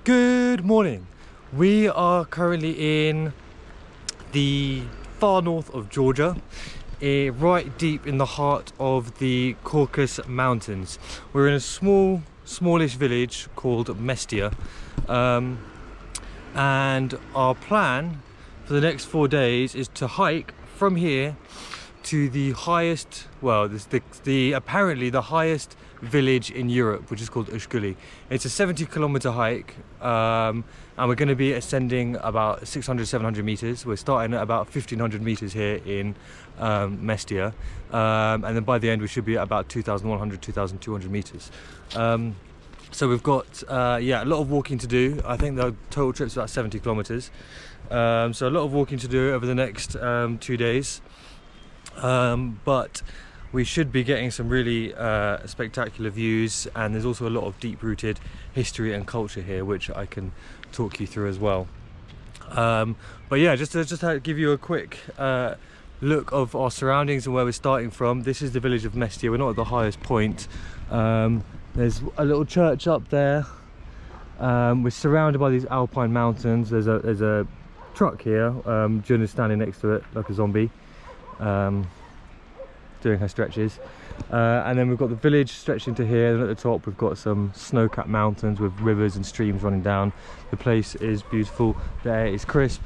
Good morning. We are currently in the far north of Georgia, right deep in the heart of the Caucasus Mountains. We're in a smallish village called Mestia, and our plan for the next 4 days is to hike from here to the highest, well, apparently the highest village in Europe, which is called Ushguli. It's a 70-kilometer hike, and we're going to be ascending about 600-700 meters. We're starting at about 1500 meters here in Mestia, and then by the end we should be at about 2100-2200 meters. So we've got a lot of walking to do. I think the total trip's about 70 kilometers, so a lot of walking to do over the next 2 days. But we should be getting some really spectacular views, and there's also a lot of deep-rooted history and culture here, which I can talk you through as well. But yeah, just to give you a quick look of our surroundings and where we're starting from. This is the village of Mestia. We're not at the highest point. There's a little church up there. We're surrounded by these alpine mountains. There's a truck here. Jun is standing next to it like a zombie, doing her stretches, and then we've got the village stretching to here, and at the top we've got some snow-capped mountains with rivers and streams running down. The place is beautiful, the air is crisp,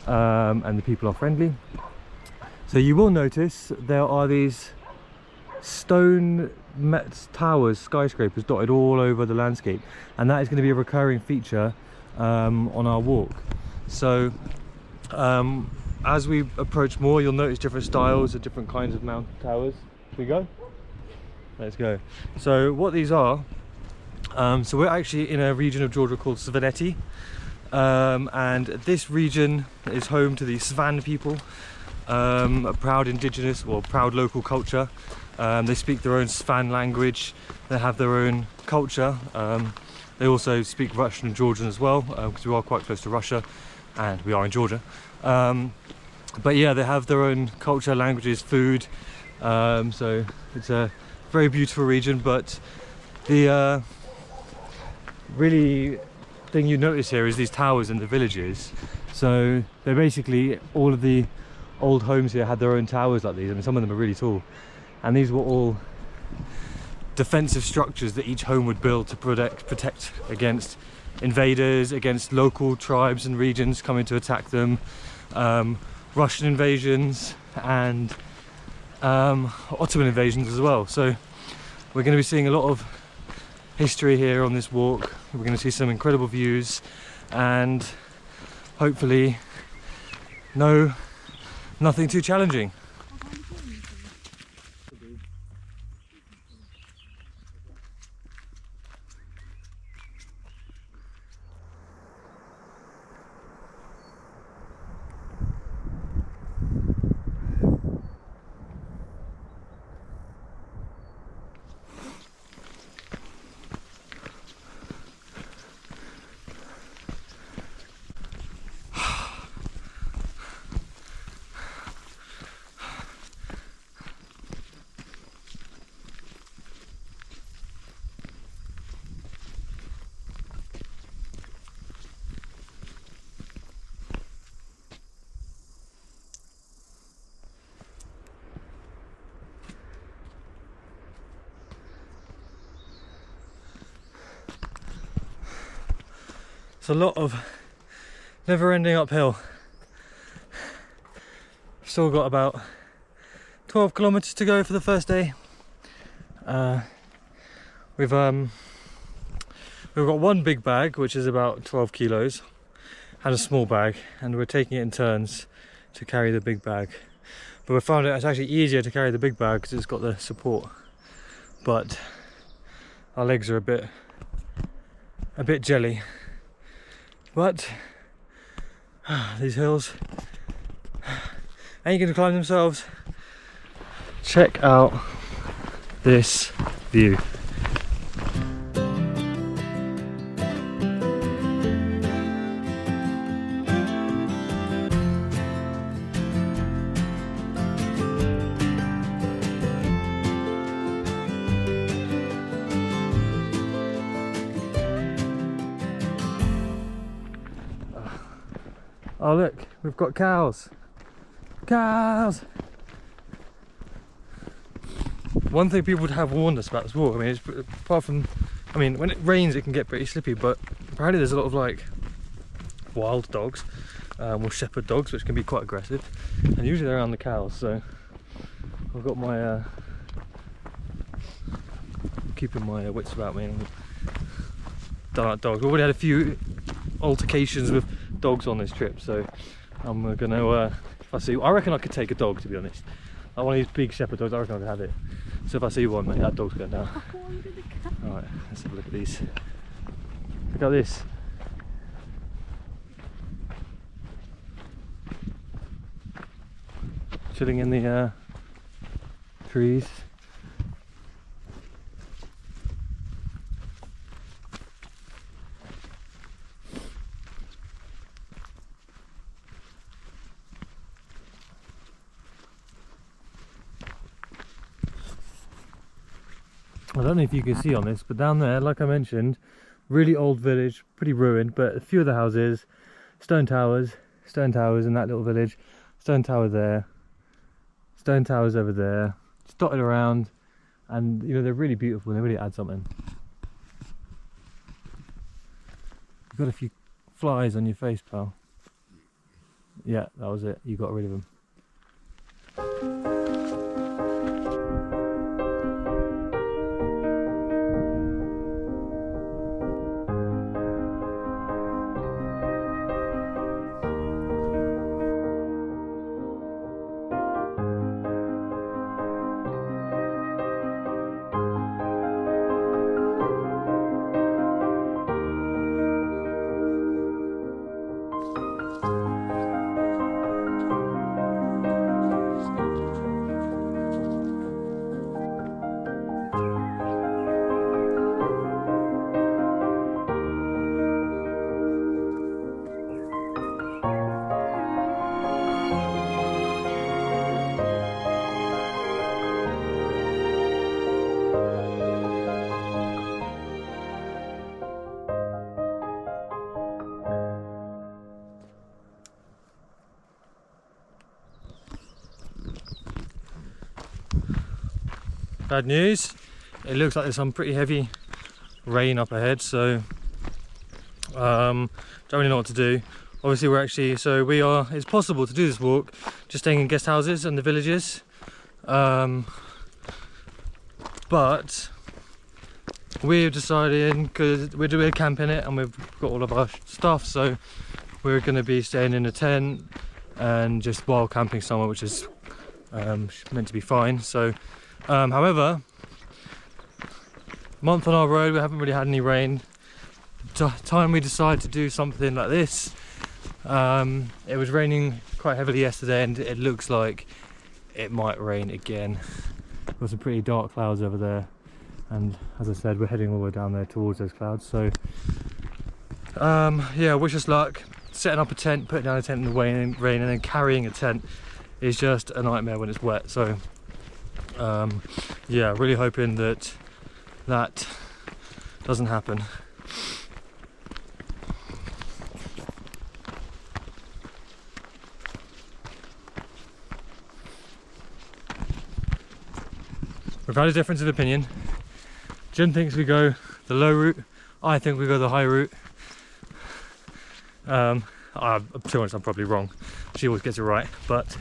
and the people are friendly. So you will notice there are these stone towers, skyscrapers dotted all over the landscape, and that is going to be a recurring feature on our walk. So as we approach more, you'll notice different styles of different kinds of mountain towers. Should we go? Let's go. So what these are, so we're actually in a region of Georgia called Svaneti, and this region is home to the Svan people, a proud indigenous or proud local culture. They speak their own Svan language, they have their own culture. They also speak Russian and Georgian as well, because we are quite close to Russia and we are in Georgia. But yeah, they have their own culture, languages, food, so it's a very beautiful region. But the really thing you notice here is these towers in the villages. So they're basically, all of the old homes here had their own towers like these. I mean, some of them are really tall, and these were all defensive structures that each home would build to protect against invaders, against local tribes and regions coming to attack them, Russian invasions, and Ottoman invasions as well. So we're going to be seeing a lot of history here on this walk. We're going to see some incredible views, and hopefully nothing too challenging. It's a lot of never-ending uphill. Still got about 12 kilometers to go for the first day. We've got one big bag, which is about 12 kilos, and a small bag, and we're taking it in turns to carry the big bag. But we found it's actually easier to carry the big bag because it's got the support, but our legs are a bit jelly. But these hills ain't gonna climb themselves. Check out this view. Oh look, we've got cows. Cows! One thing people would have warned us about this walk, I mean, it's, apart from, I mean, when it rains it can get pretty slippy, but apparently there's a lot of like wild dogs, or shepherd dogs, which can be quite aggressive, and usually they're around the cows, so I've got my, keeping my wits about me and don't like dogs. We've already had a few altercations with dogs on this trip, so I'm gonna, if I see, I reckon I could take a dog, to be honest. Like one of these big shepherd dogs, I reckon I could have it. So if I see one, mate, that dog's going down. Alright, let's have a look at these. Look at this. Chilling in the trees. I don't know if you can see on this, but down there, like I mentioned, really old village, pretty ruined, but a few of the houses, stone towers in that little village, stone tower there, stone towers over there, just dotted around, and you know, they're really beautiful and they really add something. You've got a few flies on your face, pal. Yeah, that was it, you got rid of them. Bad news, it looks like there's some pretty heavy rain up ahead, so don't really know what to do. Obviously it's possible to do this walk just staying in guest houses and the villages, but we're deciding, because we're camping it and we've got all of our stuff, so we're going to be staying in a tent and just wild camping somewhere, which is meant to be fine. So however, month on our road, we haven't really had any rain. Time we decide to do something like this, it was raining quite heavily yesterday and it looks like it might rain again. Got some pretty dark clouds over there, and as I said, we're heading all the way down there towards those clouds, so yeah, wish us luck. Setting up a tent, putting down a tent in the rain, and then carrying a tent is just a nightmare when it's wet, so yeah, really hoping that that doesn't happen. We've had a difference of opinion. Jen thinks we go the low route, I think we go the high route. To be honest, I'm probably wrong. She always gets it right, but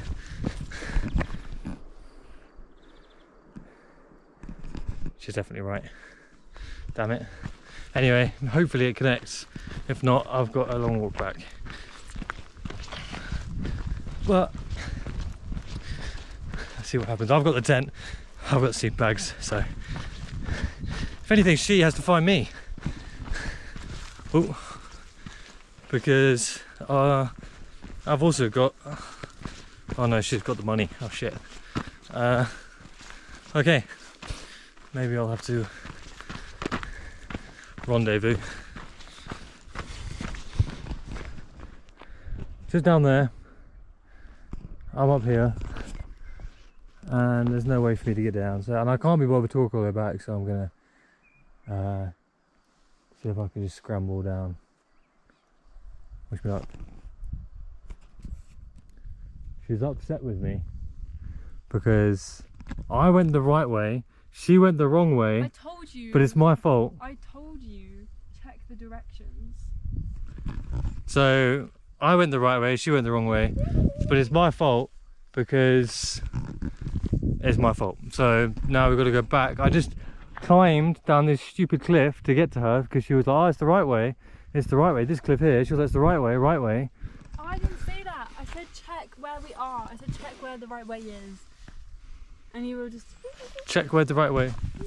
she's definitely right. Damn it. Anyway, hopefully it connects. If not, I've got a long walk back. But let's see what happens. I've got the tent, I've got sleep bags, so if anything, she has to find me. Ooh. Because I've also got, oh no, she's got the money. Oh shit. Okay, maybe I'll have to rendezvous. Just down there, I'm up here, and there's no way for me to get down. So, and I can't be bothered to walk all the way back, so I'm gonna see if I can just scramble down. Wish me luck. she's upset with me because I went the right way, she went the wrong way. I told you. But it's my fault. I told you, check the directions. So I went the right way, she went the wrong way, but it's my fault because it's my fault. So now we've got to go back. I just climbed down this stupid cliff to get to her because she was like, oh, it's the right way. It's the right way. This cliff here. She was like, it's the right way, right way. I didn't say that. I said check where we are. I said check where the right way is. And you were just... Check where the right way. Do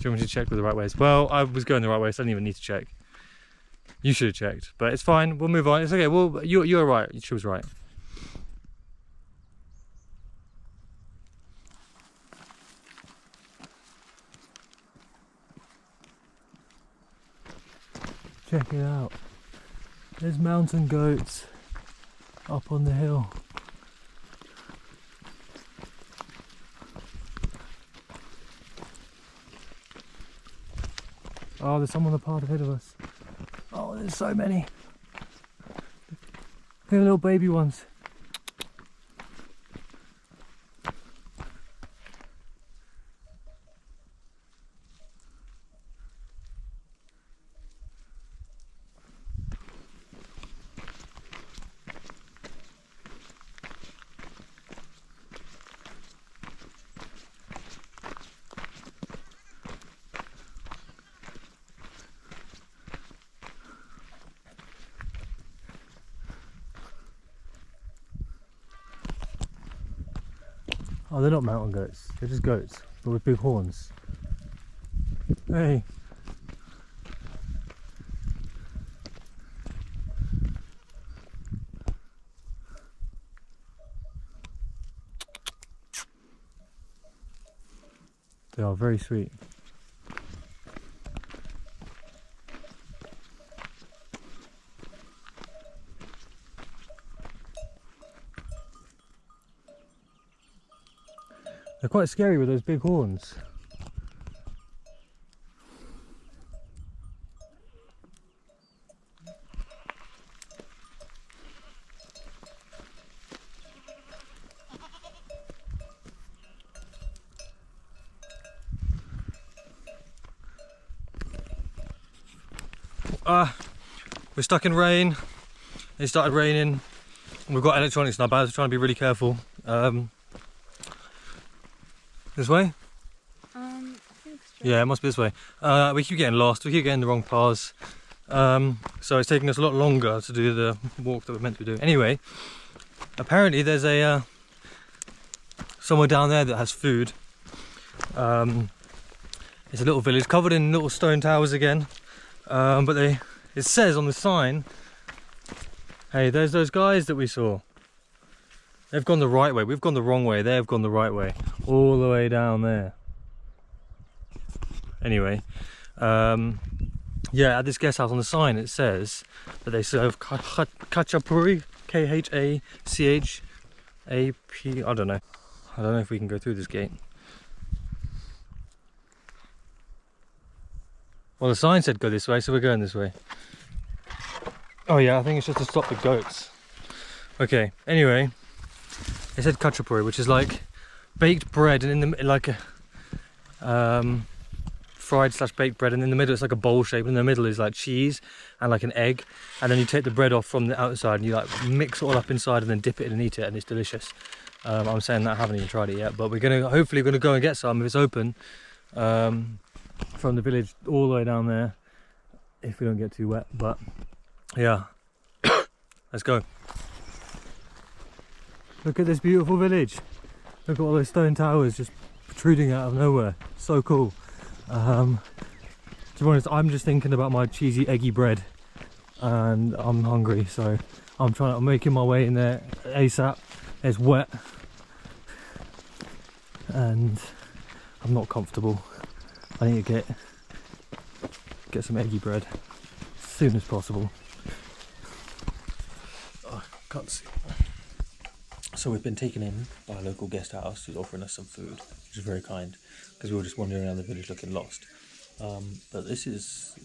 you want me to check where the right way is? Well, I was going the right way, so I didn't even need to check. You should have checked, but it's fine. We'll move on. It's okay. Well, you're right. She was right. Check it out. There's mountain goats up on the hill. Oh, there's some on the path ahead of us. Oh, there's so many. They're little baby ones. Oh, they're not mountain goats, they're just goats, but with big horns. Hey! They are very sweet. They're quite scary with those big horns. We're stuck in rain. It started raining. We've got electronics in our bags. We're trying to be really careful. This way? I think straight. Yeah, it must be this way. We keep getting lost. We keep getting the wrong paths. So it's taking us a lot longer to do the walk that we're meant to be doing. Anyway, apparently there's a somewhere down there that has food. It's a little village covered in little stone towers again. But it says on the sign, hey, there's those guys that we saw. They've gone the right way. We've gone the wrong way. They've gone the right way. All the way down there. Anyway, yeah, at this guest house on the sign it says that they serve khachapuri, K-H-A-C-H-A-P. I don't know. I don't know if we can go through this gate. Well, the sign said go this way, so we're going this way. Oh yeah, I think it's just to stop the goats. Okay, anyway, it said khachapuri, which is like baked bread, and in the like a fried / baked bread, and in the middle it's like a bowl shape, and in the middle is like cheese and like an egg, and then you take the bread off from the outside and you like mix it all up inside and then dip it in and eat it, and it's delicious. I'm saying that I haven't even tried it yet, but we're gonna hopefully go and get some if it's open. From the village all the way down there, if we don't get too wet. But yeah, let's go. Look at this beautiful village. Look at all those stone towers just protruding out of nowhere. So cool. To be honest, I'm just thinking about my cheesy eggy bread and I'm hungry, so I'm making my way in there ASAP. It's wet and I'm not comfortable. I need to get some eggy bread as soon as possible. Oh, can't see. So we've been taken in by a local guest house who's offering us some food, which is very kind, because we were just wandering around the village looking lost. But this is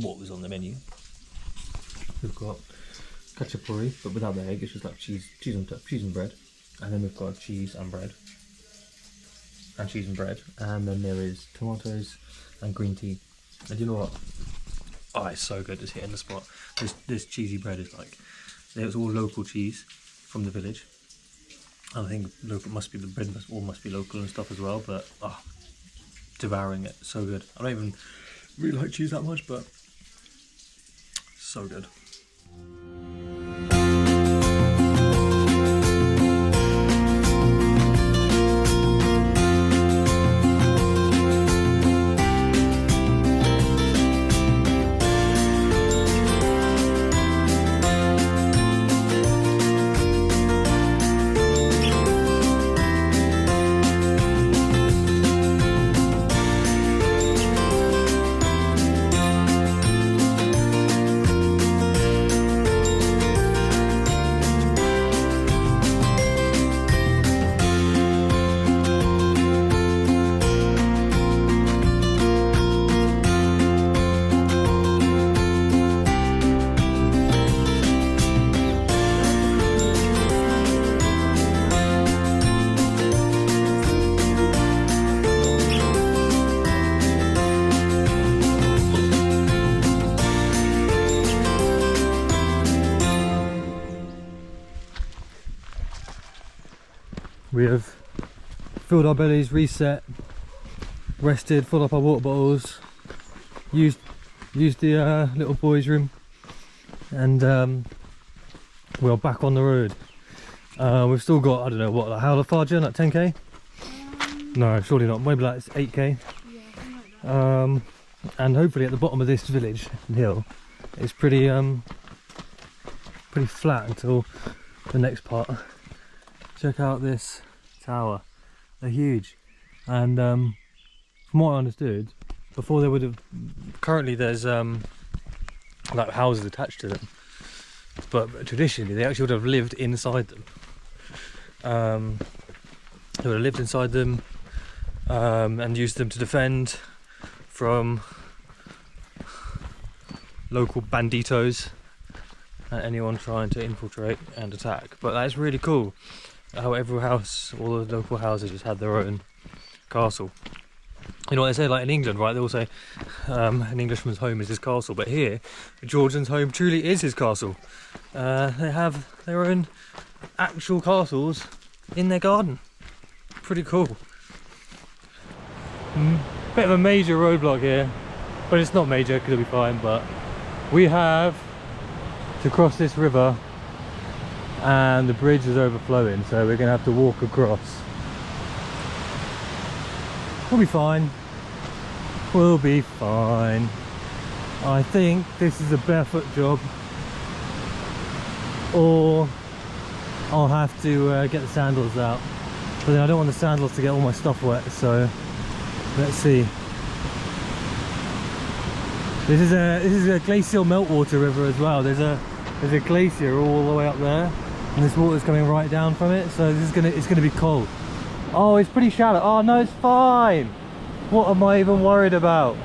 what was on the menu. We've got cacciapuri, but without the egg. It's just like cheese and bread. And then we've got cheese and bread. And cheese and bread. And then there is tomatoes and green tea. And you know what? Oh, it's so good. It's hitting the spot. This cheesy bread is like, it's all local cheese from the village. And I think local the bread must be local and stuff as well. But devouring it, so good. I don't even really like cheese that much, but so good. We have filled our bellies, reset, rested, filled up our water bottles, used the little boys' room, and we're back on the road. We've still got, I don't know what, like how far, Jen? Like 10k? No, surely not. Maybe like 8k. Yeah, something like that. And hopefully at the bottom of this village hill, it's pretty flat until the next part. Check out this tower. They're huge, and from what I understood, before they would have, currently there's like houses attached to them, but traditionally they actually would have lived inside them. They would have lived inside them and used them to defend from local banditos and anyone trying to infiltrate and attack. But that's really cool how every house, all the local houses, just had their own castle. You know what they say, like in England, right? They all say an Englishman's home is his castle, but here, a Georgian's home truly is his castle. They have their own actual castles in their garden. Pretty cool. Bit of a major roadblock here, but it's not major because it'll be fine. But we have to cross this river, and the bridge is overflowing, so we're gonna have to walk across. We'll be fine. We'll be fine. I think this is a barefoot job, or I'll have to get the sandals out. But then I don't want the sandals to get all my stuff wet, so let's see. This is a glacial meltwater river as well. There's a glacier all the way up there, and this water's coming right down from it, so it's gonna be cold. Oh, it's pretty shallow. Oh no, it's fine. What am I even worried about?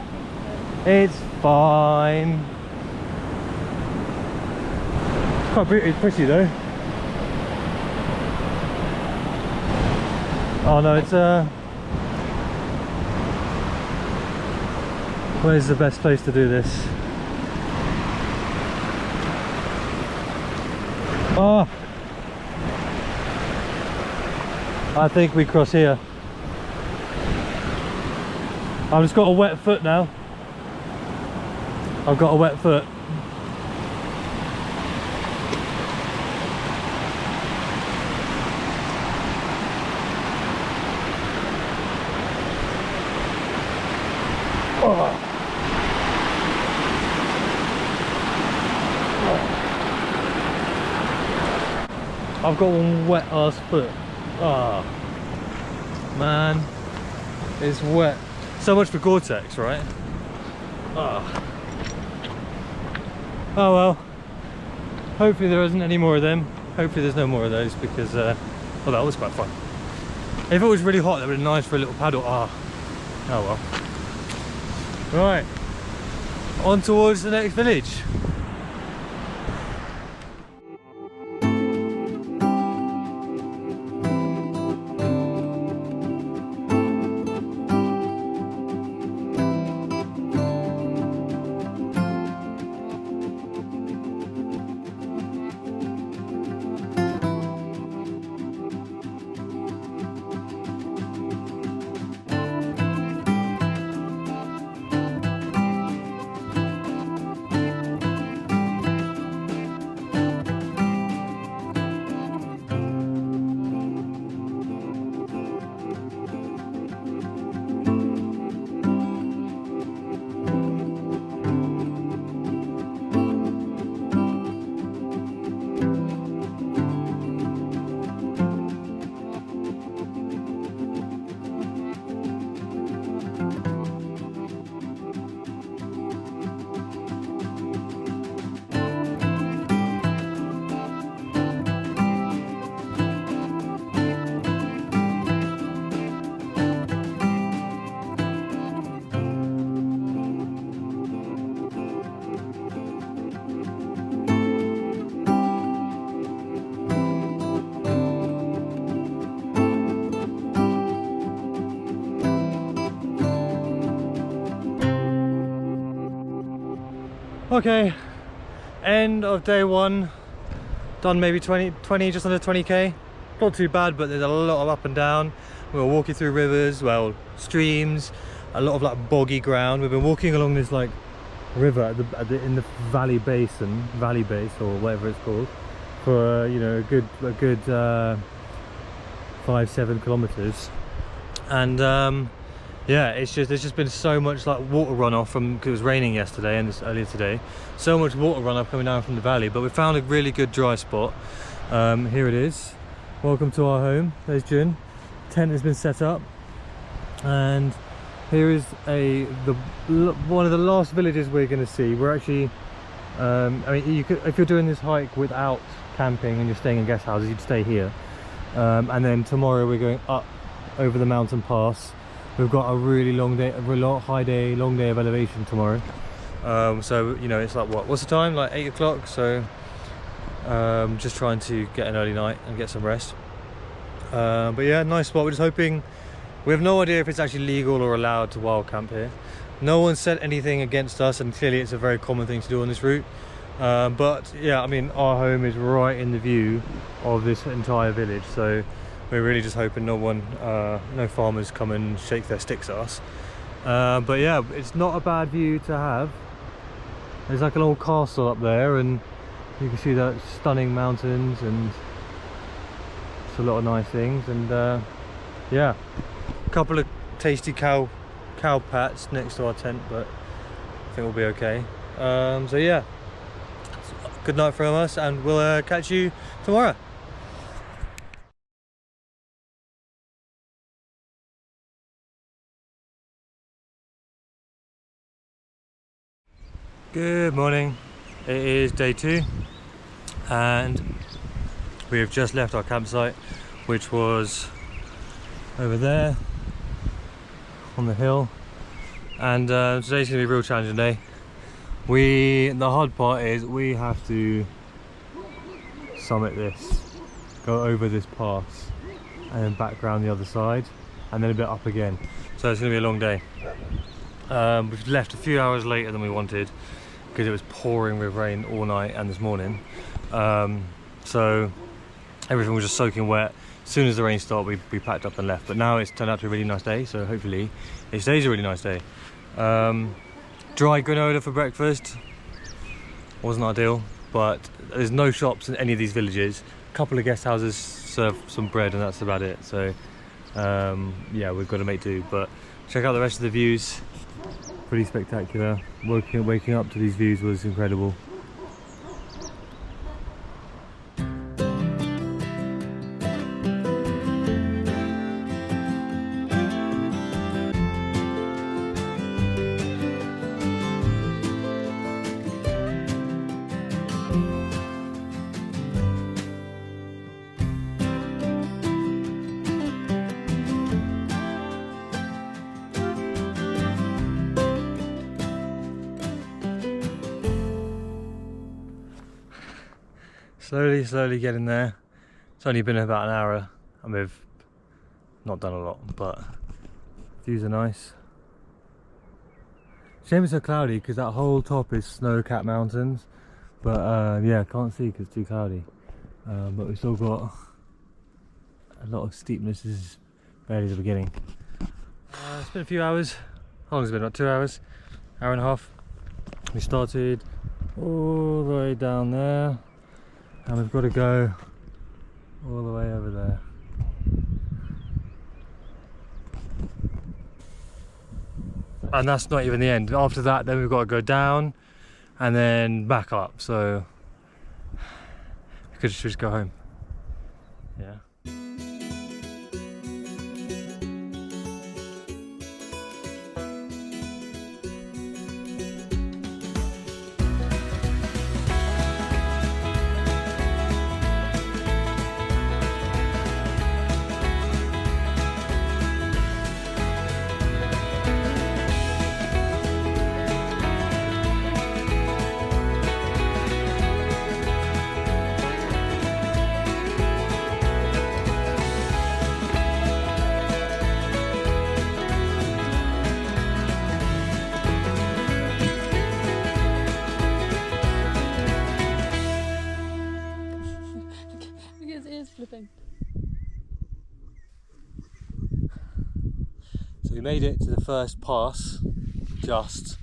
It's fine. Quite pretty though. Oh no, it's where's the best place to do this? Oh, I think we cross here. I've just got a wet foot now. I've got a wet foot. Oh. I've got one wet ass foot. Oh man, it's wet. So much for Gore-Tex, right? Oh. Oh well. Hopefully there isn't any more of them. Hopefully there's no more of those, because well, that was quite fun. If it was really hot, that would be nice for a little paddle. Oh well. Right, on towards the next village. Okay, end of day one. Done maybe 20, just under 20k. Not too bad, but there's a lot of up and down. We were walking through rivers, well, streams, a lot of like boggy ground. We've been walking along this like river in the valley base or whatever it's called for you know a good 5-7 kilometers, and yeah, there's just been so much like water runoff from, because it was raining yesterday and earlier today, so much water runoff coming down from the valley. But we found a really good dry spot. Here it is. Welcome to our home. There's Jun. Tent has been set up, and here is one of the last villages we're going to see. We're actually I mean, you could, if you're doing this hike without camping and you're staying in guest houses, you'd stay here, and then tomorrow we're going up over the mountain pass. We've got a really long day, long day of elevation tomorrow. So you know, it's like what's the time, like 8 o'clock, so just trying to get an early night and get some rest. But yeah, nice spot. We're just hoping. We have no idea if it's actually legal or allowed to wild camp here. No one said anything against us, and clearly it's a very common thing to do on this route. But yeah, I mean, our home is right in the view of this entire village, so we're really just hoping no farmers come and shake their sticks at us. But yeah, it's not a bad view to have. There's like an old castle up there, and you can see that stunning mountains, and it's a lot of nice things. And yeah, a couple of tasty cow pats next to our tent, but I think we'll be okay. So yeah, good night from us, and we'll catch you tomorrow. Good morning. It is day 2, and we have just left our campsite, which was over there on the hill. And today's gonna be a real challenging day. The hard part is we have to summit this, go over this pass, and then back around the other side, and then a bit up again. So it's gonna be a long day. We've left a few hours later than we wanted, because it was pouring with rain all night and this morning. So everything was just soaking wet. As soon as the rain stopped, we packed up and left. But now it's turned out to be a really nice day, so hopefully it stays a really nice day. Dry granola for breakfast wasn't ideal, but there's no shops in any of these villages. A couple of guest houses serve some bread, and that's about it. So yeah, we've got to make do. But check out the rest of the views. Pretty spectacular. Waking up to these views was incredible. Slowly getting there. It's only been about an hour, and we've not done a lot, but views are nice. Shame it's so cloudy, because that whole top is snow-capped mountains, but yeah, can't see because it's too cloudy. But we've still got a lot of steepness. This is barely the beginning. It's been a few hours. How long has it been? About 2 hours? Hour and a half. We started all the way down there, and we've got to go all the way over there. And that's not even the end. After that, then we've got to go down and then back up. So we could just go home. Yeah. made it to the first pass, just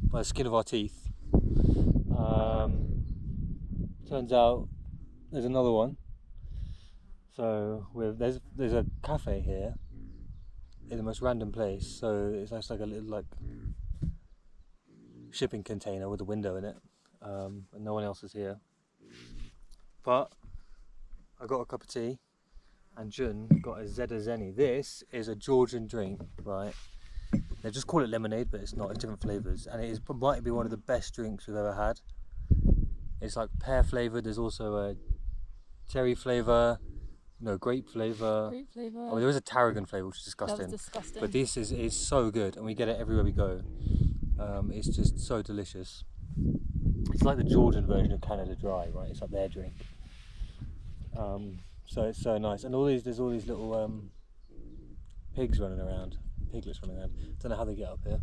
by the skin of our teeth. Turns out there's another one. So there's a cafe here in the most random place. So it's just like a little like shipping container with a window in it, and no one else is here. But I got a cup of tea, and Jun got a Zeni. This is a Georgian drink, right? They just call it lemonade, but it's not. It's different flavours, and it might be one of the best drinks we've ever had. It's like pear flavoured. There's also a cherry flavour, no, grape flavour. Grape flavour. Oh, there is a tarragon flavour, which is disgusting. That was disgusting. But this is so good, and we get it everywhere we go. It's just so delicious. It's like the Georgian version of Canada Dry, right? It's like their drink. So it's so nice, and there's all these little pigs running around, piglets running around. Don't know how they get up here.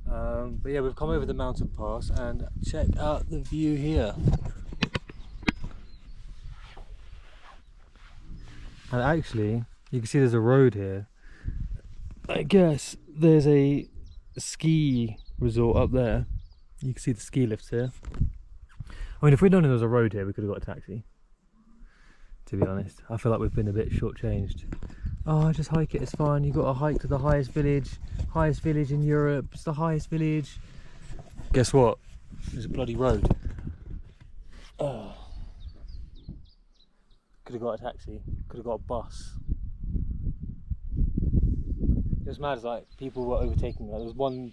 But yeah, we've come over the mountain pass, and check out the view here. And actually, you can see there's a road here. I guess there's a ski resort up there. You can see the ski lifts here. I mean, if we'd known there was a road here, we could have got a taxi. To be honest, I feel like we've been a bit shortchanged. Oh, just hike it, it's fine. You've got to hike to the highest village in Europe. It's the highest village. Guess what? There's a bloody road. Oh. Could have got a taxi, could have got a bus. Just mad as like people were overtaking us. There was one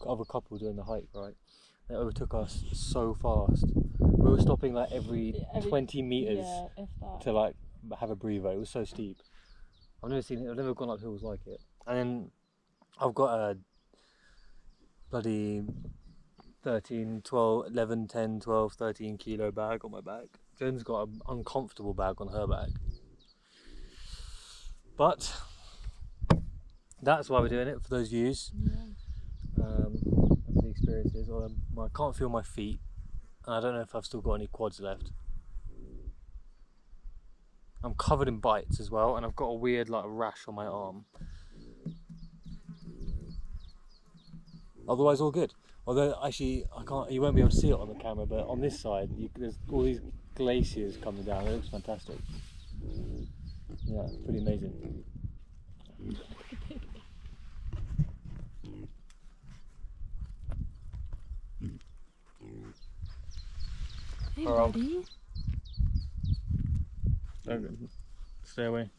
other couple doing the hike, right? They overtook us so fast. We were stopping like every 20 meters, yeah, if that. to like have a breather. It was so steep. I've never gone up hills like it. And then I've got a bloody 13, 12, 11, 10, 12, 13 kilo bag on my back. Jen's got an uncomfortable bag on her back. But that's why we're doing it, for those views. Yeah. For the experiences. I can't feel my feet, and I don't know if I've still got any quads left. I'm covered in bites as well, and I've got a weird like rash on my arm. Otherwise all good. Although actually you won't be able to see it on the camera, but on this side there's all these glaciers coming down. It looks fantastic. Yeah, it's pretty amazing. Hey buddy. Don't stay away.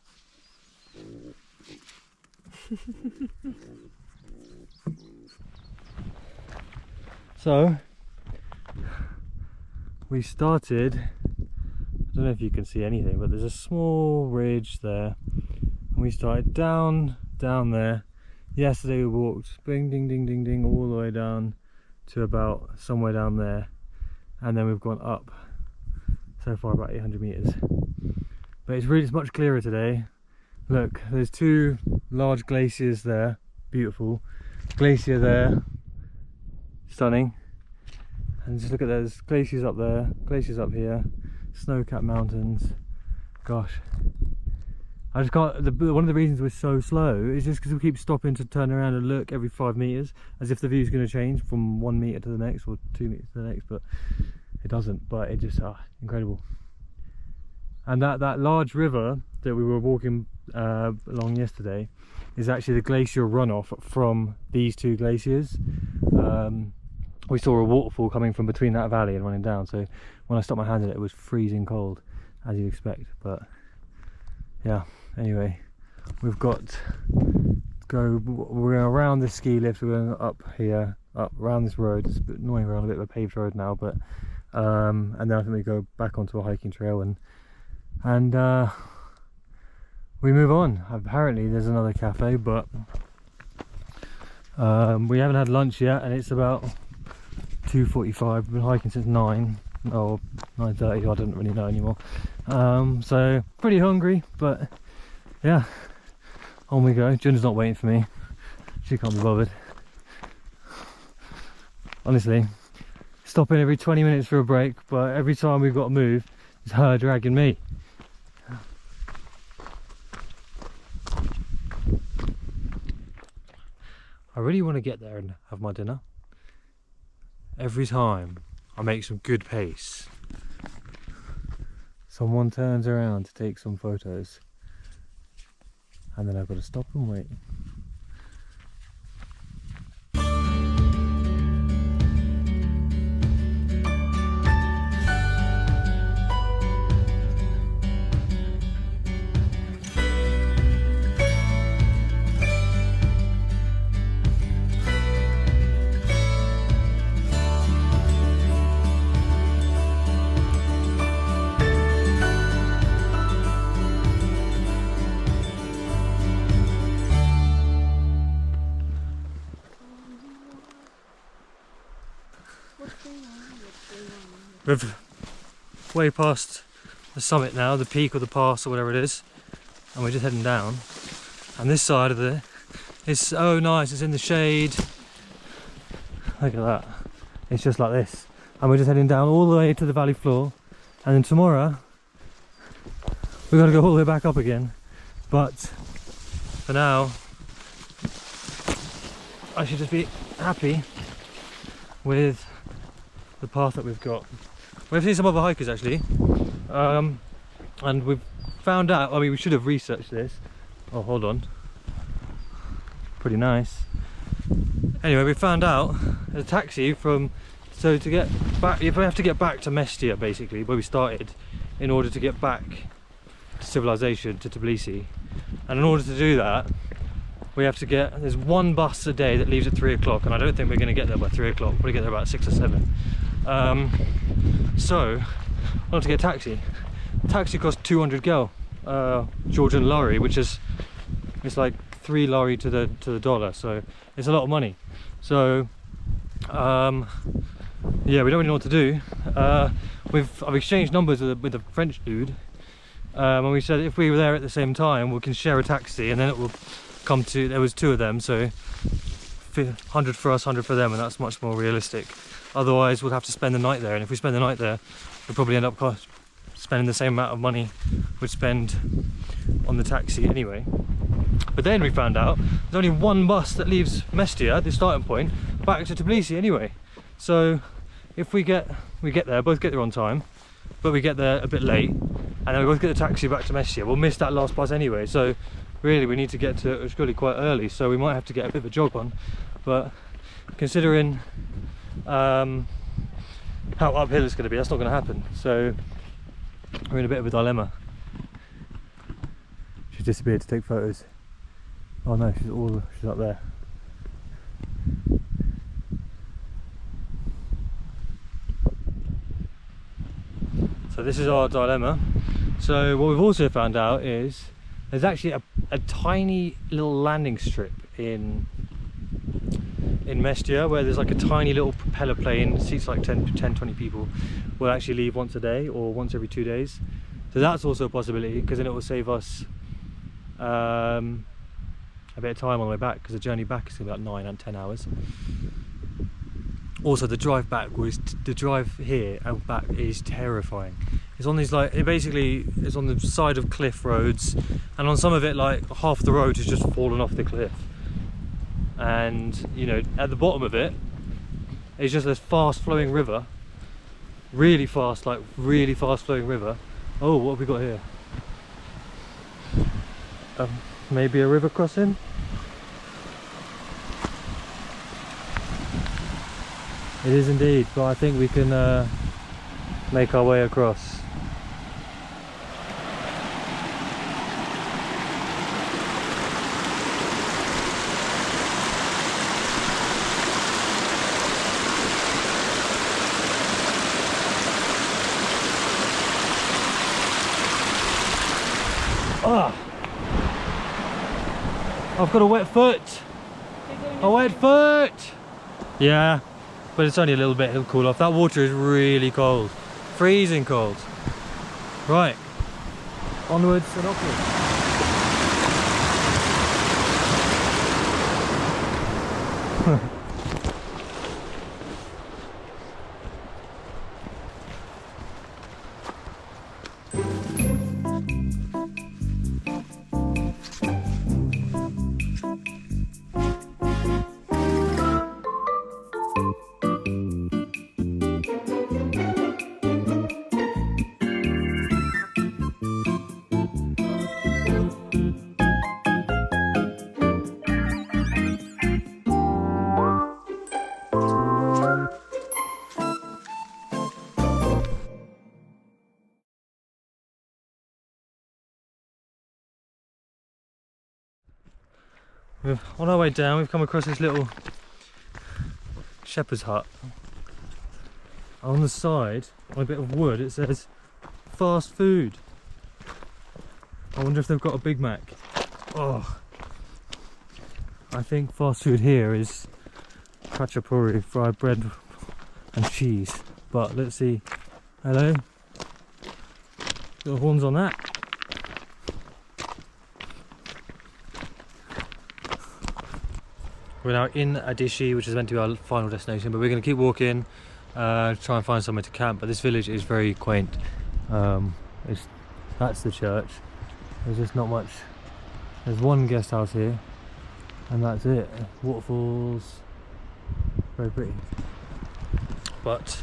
So we started, I don't know if you can see anything, but there's a small ridge there, and we started down there. Yesterday we walked ding ding ding ding ding all the way down to about somewhere down there, and then we've gone up so far about 800 meters. But it's much clearer today. Look, there's two large glaciers there, beautiful. Glacier there, stunning. And just look at those glaciers up there, glaciers up here, snow-capped mountains. Gosh, I just can't. One of the reasons we're so slow is just because we keep stopping to turn around and look every 5 meters, as if the view's going to change from 1 meter to the next or 2 meters to the next, but it doesn't. But it just incredible. And that large river that we were walking along yesterday is actually the glacial runoff from these two glaciers. We saw a waterfall coming from between that valley and running down, so when I stuck my hand in it, it was freezing cold, as you'd expect. But yeah, anyway, we're around this ski lift. We're going up here, up around this road. It's a bit annoying, we're on a bit of a paved road now, but and then I think we go back onto a hiking trail and we move on. Apparently there's another cafe, but we haven't had lunch yet, and it's about 2:45. We've been hiking since 9 or 9:30. I don't really know anymore. So pretty hungry, but yeah, on we go. Jun's not waiting for me. She can't be bothered. Honestly, stopping every 20 minutes for a break, but every time we've got to move, it's her dragging me. I really want to get there and have my dinner. Every time I make some good pace, someone turns around to take some photos, and then I've got to stop and wait. We're way past the summit now, the peak or the pass or whatever it is, and we're just heading down. And this side of it is so nice, it's in the shade. Look at that, it's just like this. And we're just heading down all the way to the valley floor, and then tomorrow we've got to go all the way back up again. But for now, I should just be happy with the path that we've got. We've seen some other hikers actually, and we've found out, I mean, we should have researched this. Oh, hold on. Pretty nice. Anyway, we found out a taxi from, so to get back, you have to get back to Mestia basically, where we started, in order to get back to civilization, to Tbilisi. And in order to do that, we have to get, there's one bus a day that leaves at 3 o'clock, and I don't think we're going to get there by 3 o'clock, we'll get there about 6 or 7. So I want to get a taxi. Taxi costs 200 gel, Georgian lari, which is, it's like 3 lari to the dollar, so it's a lot of money. So yeah, we don't really know what to do. I've exchanged numbers with a French dude, and we said if we were there at the same time, we can share a taxi, and then it will come to, there was 2 of them, so 100 for us, 100 for them, and that's much more realistic. Otherwise we'll have to spend the night there, and if we spend the night there, we'll probably end up spending the same amount of money we'd spend on the taxi anyway. But then we found out there's only one bus that leaves Mestia, the starting point, back to Tbilisi anyway. So if we get there, both get there on time, but we get there a bit late, and then we both get the taxi back to Mestia, we'll miss that last bus anyway. So really we need to get to Ushguli quite early, so we might have to get a bit of a jog on. But considering how uphill it's going to be, that's not going to happen. So we're in a bit of a dilemma. She disappeared to take photos. Oh no, she's up there. So this is our dilemma. So what we've also found out is there's actually a tiny little landing strip in Mestia, where there's like a tiny little propeller plane, seats like 10-20 people, will actually leave once a day or once every 2 days. So that's also a possibility, because then it will save us a bit of time on the way back, because the journey back is about 9 and 10 hours. Also the drive back was, the drive here and back is terrifying. It's on these, like, it basically is on the side of cliff roads, and on some of it like half the road has just fallen off the cliff. And you know, at the bottom of it is just this fast flowing river, really fast, like really fast flowing river. Oh, what have we got here? Maybe a river crossing? It is indeed, but I think we can make our way across. Ah! I've got a wet foot! A wet foot! Yeah, but it's only a little bit, it'll cool off. That water is really cold. Freezing cold. Right, onwards and upwards. On our way down, we've come across this little shepherd's hut. On the side, on a bit of wood, it says fast food. I wonder if they've got a Big Mac. Oh, I think fast food here is khachapuri, fried bread and cheese. But let's see. Hello. Little horns on that. We're now in Adishi, which is meant to be our final destination, but we're going to keep walking, try and find somewhere to camp. But this village is very quaint. That's the church. There's just not much. There's one guest house here, and that's it. Waterfalls, very pretty. But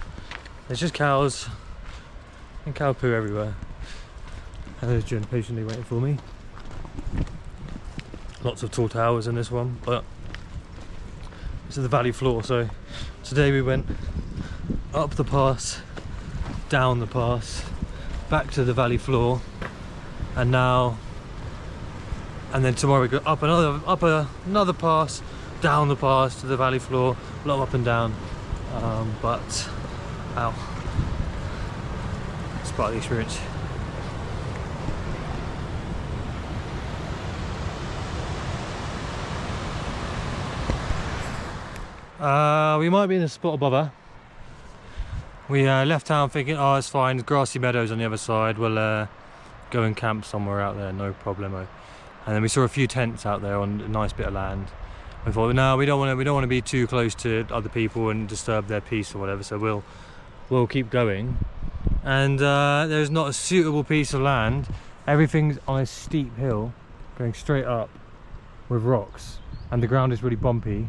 there's just cows and cow poo everywhere. And there's Jen patiently waiting for me. Lots of tall towers in this one, but this is the valley floor. So today we went up the pass, down the pass, back to the valley floor, and then tomorrow we go up another pass, down the pass to the valley floor, a lot up and down. But ow, it's part of the experience. We might be in the spot above her. We left town thinking, oh, it's fine, there's grassy meadows on the other side, we'll go and camp somewhere out there, no problemo. And then we saw a few tents out there on a nice bit of land. We thought, no, we don't want to be too close to other people and disturb their peace or whatever, so we'll keep going. And there's not a suitable piece of land. Everything's on a steep hill going straight up with rocks, and the ground is really bumpy.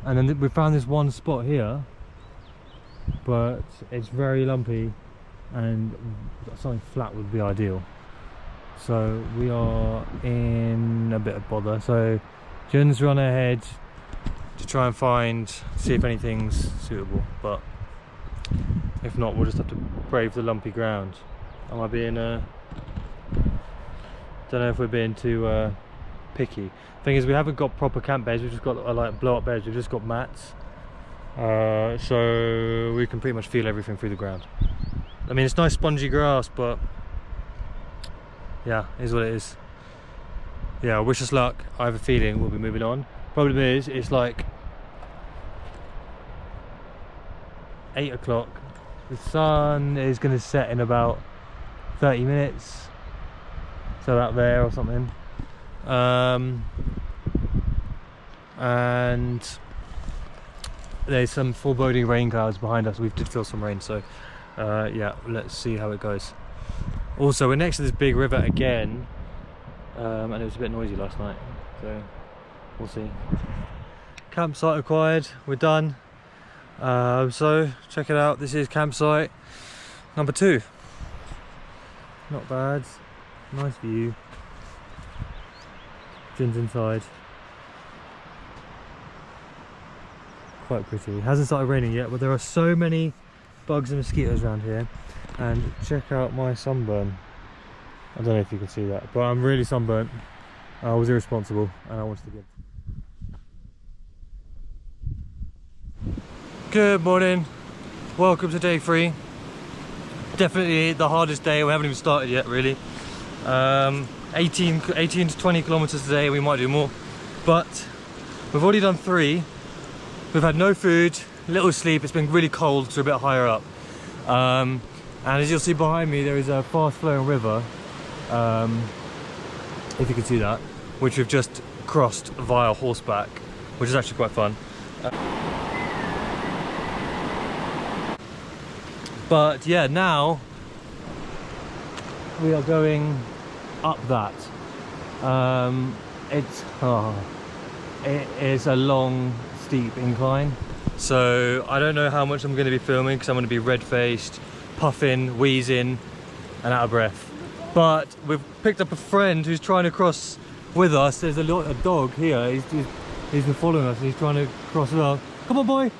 And then we found this one spot here, but it's very lumpy, and something flat would be ideal. So we are in a bit of bother. So Jen's run ahead to try and see if anything's suitable, but if not, we'll just have to brave the lumpy ground. Am I being don't know if we're being too picky. Thing is, we haven't got proper camp beds, we've just got like blow up beds, we've just got mats, so we can pretty much feel everything through the ground. I mean, it's nice spongy grass, but yeah, it is what it is. Yeah, wish us luck. I have a feeling we'll be moving on. Problem is, it's like 8 o'clock. The sun is going to set in about 30 minutes, so out there or something. And there's some foreboding rain clouds behind us. We did feel some rain, so yeah, let's see how it goes. Also, we're next to this big river again, and it was a bit noisy last night, so we'll see. Campsite acquired, we're done. So check it out, this is campsite number 2. Not bad, nice view. Jin's inside. Quite pretty. It hasn't started raining yet, but there are so many bugs and mosquitoes around here. And check out my sunburn. I don't know if you can see that, but I'm really sunburnt. I was irresponsible and I wanted to give. Good morning. Welcome to day 3. Definitely the hardest day. We haven't even started yet, really. 18 to 20 kilometers today. We might do more, but we've already done 3. We've had no food, little sleep. It's been really cold, so we're a bit higher up. And as you'll see behind me, there is a fast flowing river, if you can see that, which we've just crossed via horseback, which is actually quite fun. But yeah, now we are going up that. It is a long, steep incline, so I don't know how much I'm going to be filming because I'm going to be red-faced, puffing, wheezing and out of breath. But we've picked up a friend who's trying to cross with us. There's a dog here. He's been following us and he's trying to cross with us. Come on, boy.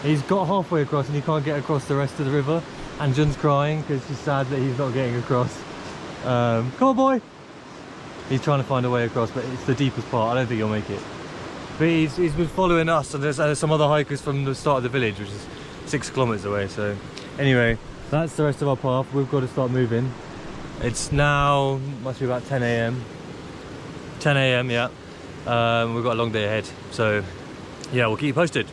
He's got halfway across and he can't get across the rest of the river, and Jun's crying because she's sad that he's not getting across. Come on, boy. He's trying to find a way across, but it's the deepest part. I don't think he'll make it. But he's been following us, and there's some other hikers from the start of the village, which is 6 kilometers away. So anyway, that's the rest of our path. We've got to start moving. It's now, must be about 10 a.m. 10 a.m, yeah. We've got a long day ahead. So yeah, we'll keep you posted.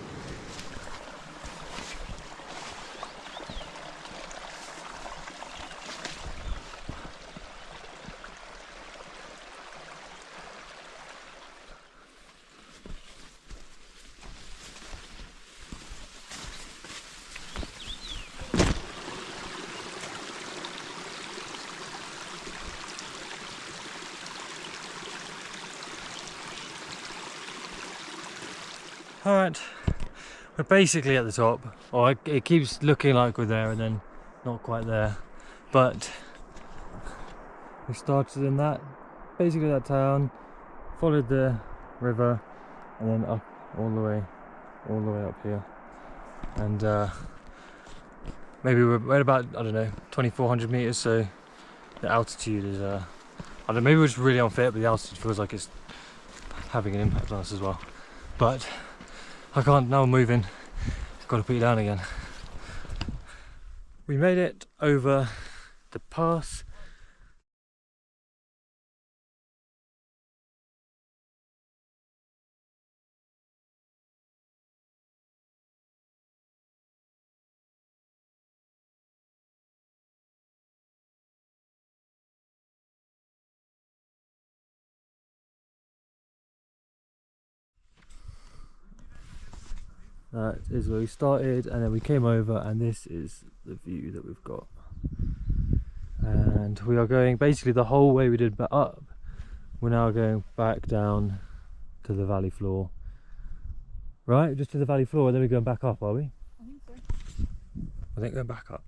Alright, we're basically at the top, or it keeps looking like we're there and then not quite there, but we started in basically that town, followed the river and then up all the way up here, and maybe we're at about, I don't know, 2,400 meters, so the altitude is, I don't know, maybe we're just really unfit, but the altitude feels like it's having an impact on us as well. But I can't, now I'm moving, I've got to put you down again. We made it over the pass. That is where we started, and then we came over, and this is the view that we've got. And we are going basically the whole way we did up. We're now going back down to the valley floor. Right, just to the valley floor, and then we're going back up, are we? I think so. I think going back up.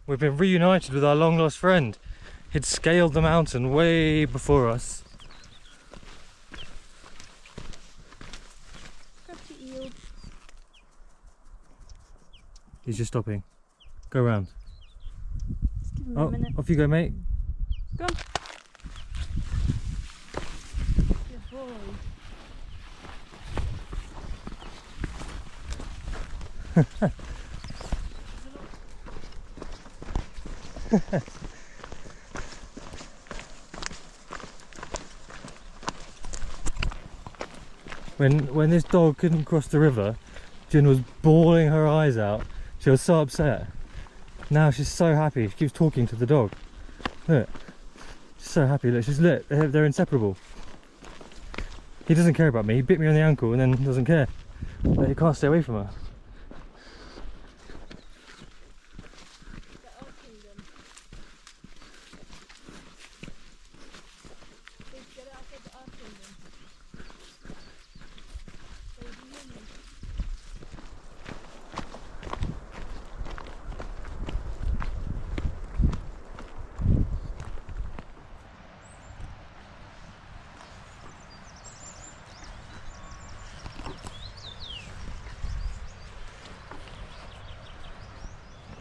We've been reunited with our long lost friend. He'd scaled the mountain way before us. He's just stopping. Go round. Just give him a minute. Off you go, mate. Go on. Good boy. When this dog couldn't cross the river, Jen was bawling her eyes out. She was so upset. Now she's so happy. She keeps talking to the dog. Look, she's so happy. Look, they're inseparable. He doesn't care about me. He bit me on the ankle and then doesn't care. But he can't stay away from her.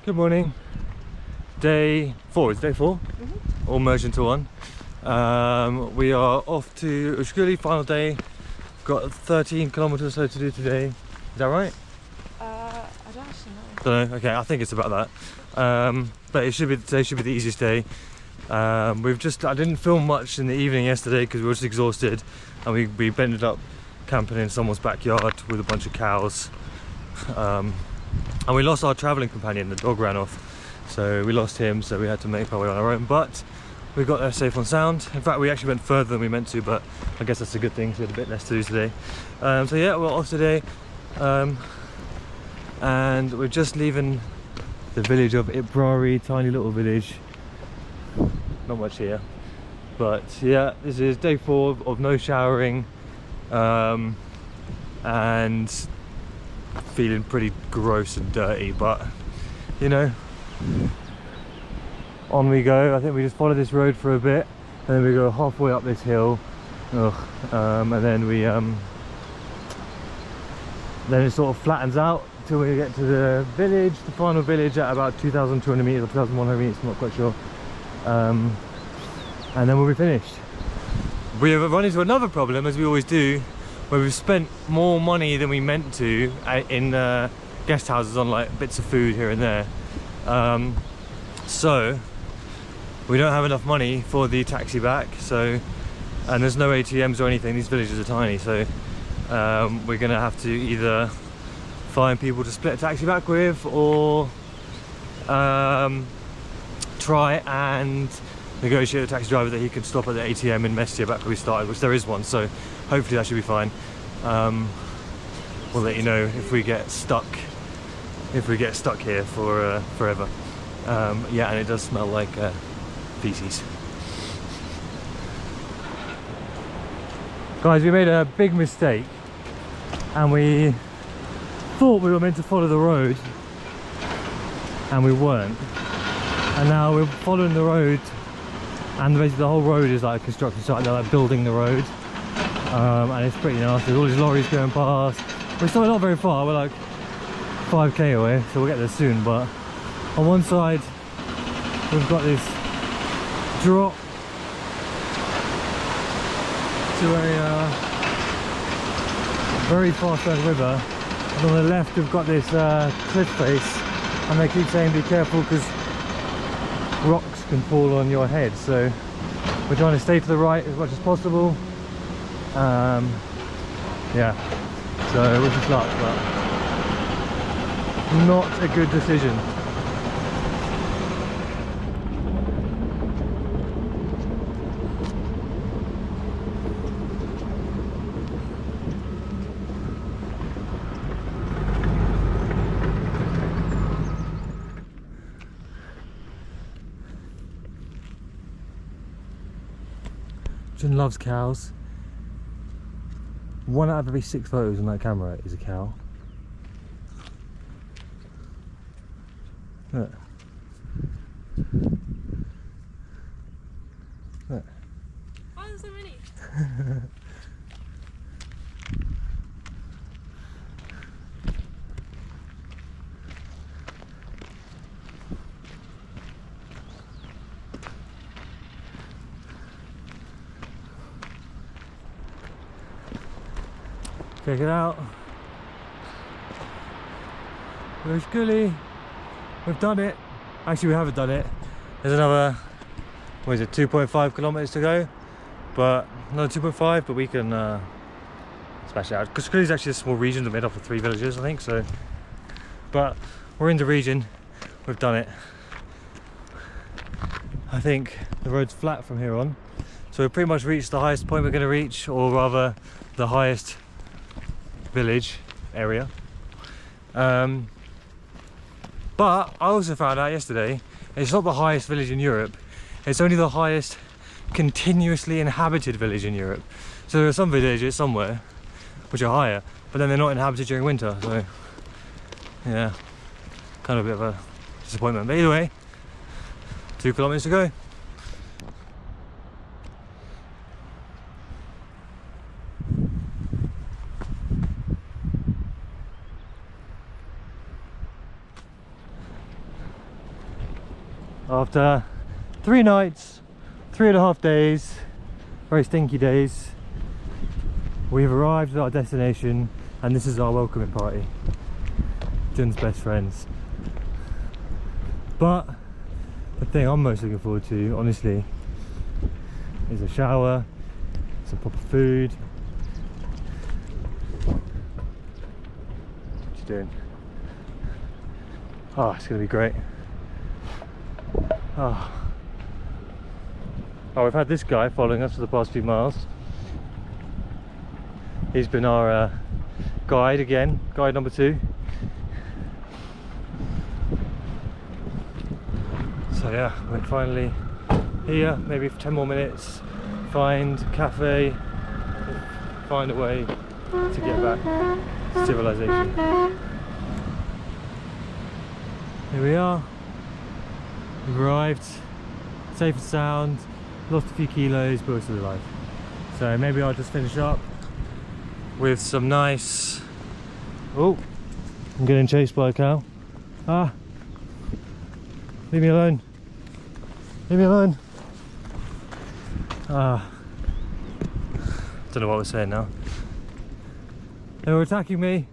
Good morning. Day 4, is it day 4? Mm-hmm. All merged into one. We are off to Ushguli, final day. Got 13 kilometers or so to do today. Is that right? I don't actually know. Don't know. Okay, I think it's about that. But today should be the easiest day. I didn't film much in the evening yesterday because we were just exhausted, and we ended up camping in someone's backyard with a bunch of cows. And we lost our travelling companion, the dog ran off. So we lost him, so we had to make our way on our own. But we got there safe and sound. In fact, we actually went further than we meant to, but I guess that's a good thing, so we had a bit less to do today. So yeah, we're off today. And we're just leaving the village of Ibrari, tiny little village. Not much here. But yeah, this is day 4 of no showering. And feeling pretty gross and dirty, but you know, on we go. I think we just follow this road for a bit, and then we go halfway up this hill. And then we then it sort of flattens out till we get to the village, the final village, at about 2,200 meters or 2,100 meters, I'm not quite sure. And then we'll be finished. We have run into another problem, as we always do, where we've spent more money than we meant to in guest houses on like bits of food here and there. So we don't have enough money for the taxi back, so, and there's no ATMs or anything. These villages are tiny, so we're gonna have to either find people to split a taxi back with, or try and negotiate a taxi driver that he can stop at the ATM in Mestia back where we started, which there is one, so hopefully that should be fine. We'll let you know if we get stuck here for forever. Yeah, and it does smell like feces. Guys, we made a big mistake, and we thought we were meant to follow the road, and we weren't. And now we're following the road, and basically the whole road is like a construction site. They're like building the road, and it's pretty nasty. There's all these lorries going past. We're still not very far. We're like 5k away, so we'll get there soon. But on one side, we've got this drop to a very fast-flowing river, and on the left we've got this cliff face, and they keep saying be careful because rocks can fall on your head, so we're trying to stay to the right as much as possible. Yeah, so wish us luck, but not a good decision. Jen loves cows. 1 out of every 6 photos on that camera is a cow. Look. Look. Why are there so many? Check it out. Ushguli. We've done it. Actually, we haven't done it. There's another, what is it, 2.5 kilometers to go. But another 2.5, but we can smash it out. Because Ushguli is actually a small region that made up of 3 villages, I think. So, but we're in the region. We've done it. I think the road's flat from here on. So we've pretty much reached the highest point we're going to reach, or rather, the highest village area. But I also found out yesterday it's not the highest village in Europe, it's only the highest continuously inhabited village in Europe. So there are some villages somewhere which are higher, but then they're not inhabited during winter, so yeah, kind of a bit of a disappointment. But either way, 2 kilometers to go. After 3 nights, 3.5 days, very stinky days, we've arrived at our destination, and this is our welcoming party. Jen's best friends. But the thing I'm most looking forward to, honestly, is a shower, some proper food. What you doing? Oh, it's gonna be great. Oh, we've had this guy following us for the past few miles. He's been our guide again, guide number 2. So yeah, we're finally here, maybe for 10 more minutes, find a cafe, find a way to get back to civilization. Here we are. We've arrived. safe and sound, lost a few kilos, but we're still alive. So maybe I'll just finish up with some nice... Oh, I'm getting chased by a cow. Ah, leave me alone. Leave me alone. Ah, don't know what we're saying now. They were attacking me.